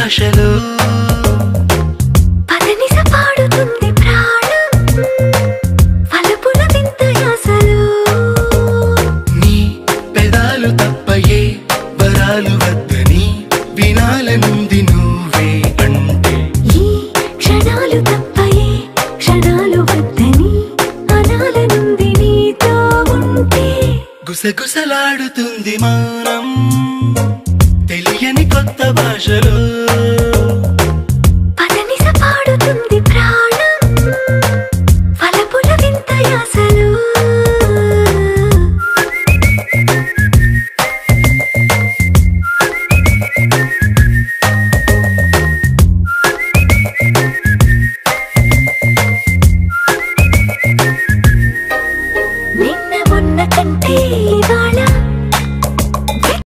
భాషలో పదనిస పాడుతుంది ప్రాణం వలపుల వింత యాసలో నీ పెదాలు తప్పయే వరాలు వద్దని వినాలనుంది నువ్వే అంటే ఈ క్షణాలు తప్పయే క్షణాలు వద్దని అనాలనుంది నీతో ఉంటే గుసగుసలాడుతుంది మౌనం తెలియని కొత్త భాషలో